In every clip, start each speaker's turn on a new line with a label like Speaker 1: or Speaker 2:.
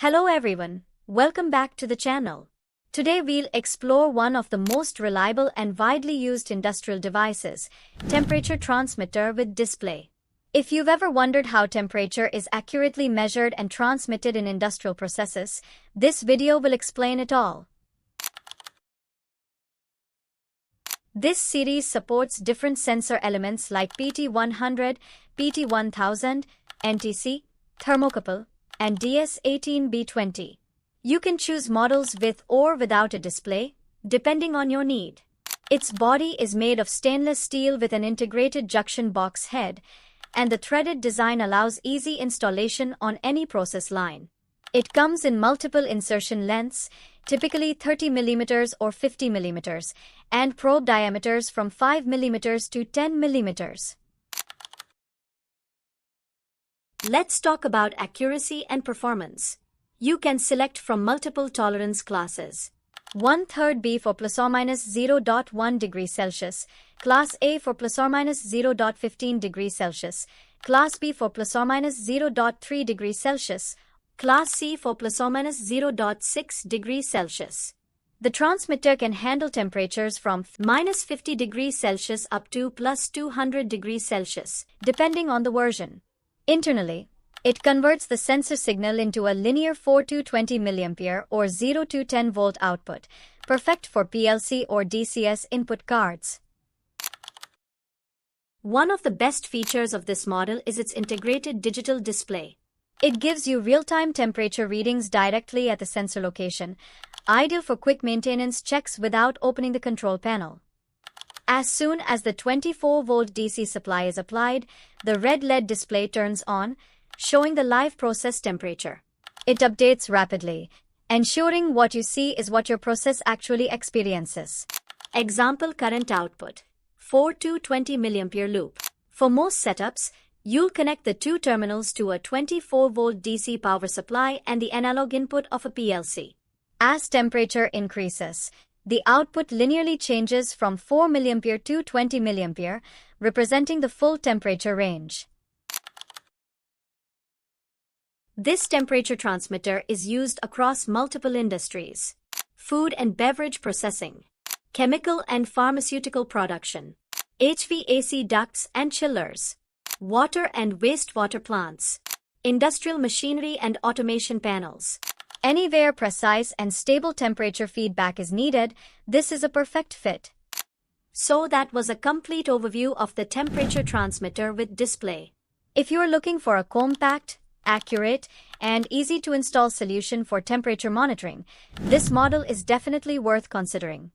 Speaker 1: Hello everyone, welcome back to the channel. Today we'll explore one of the most reliable and widely used industrial devices, temperature transmitter with display. If you've ever wondered how temperature is accurately measured and transmitted in industrial processes, this video will explain it all. This series supports different sensor elements like PT100, PT1000, NTC, Thermocouple, and DS18B20. You can choose models with or without a display, depending on your need. Its body is made of stainless steel with an integrated junction box head, and the threaded design allows easy installation on any process line. It comes in multiple insertion lengths, typically 30 mm or 50 mm, and probe diameters from 5 mm to 10 mm. Let's talk about accuracy and performance. You can select from multiple tolerance classes. 1/3 B for ±0.1 degrees Celsius, Class A for ±0.15 degrees Celsius, Class B for ±0.3 degrees Celsius, Class C for ±0.6 degrees Celsius. The transmitter can handle temperatures from -50 degrees Celsius up to +200 degrees Celsius, depending on the version. Internally, it converts the sensor signal into a linear 4 to 20 mA or 0 to 10 volt output, perfect for PLC or DCS input cards. One of the best features of this model is its integrated digital display. It gives you real-time temperature readings directly at the sensor location, ideal for quick maintenance checks without opening the control panel. As soon as the 24-volt DC supply is applied, the red LED display turns on, showing the live process temperature. It updates rapidly, ensuring what you see is what your process actually experiences. Example current output: 4 to 20 mA loop. For most setups, you'll connect the two terminals to a 24-volt DC power supply and the analog input of a PLC. As temperature increases, the output linearly changes from 4 mA to 20 mA, representing the full temperature range. This temperature transmitter is used across multiple industries: food and beverage processing, chemical and pharmaceutical production, HVAC ducts and chillers, water and wastewater plants, industrial machinery and automation panels. Anywhere precise and stable temperature feedback is needed, this is a perfect fit. So that was a complete overview of the temperature transmitter with display. If you are looking for a compact, accurate, and easy-to-install solution for temperature monitoring, this model is definitely worth considering.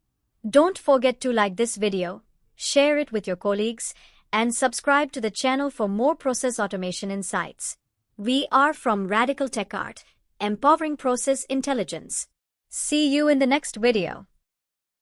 Speaker 1: Don't forget to like this video, share it with your colleagues, and subscribe to the channel for more process automation insights. We are from Radical TechArt, empowering process intelligence. See you in the next video.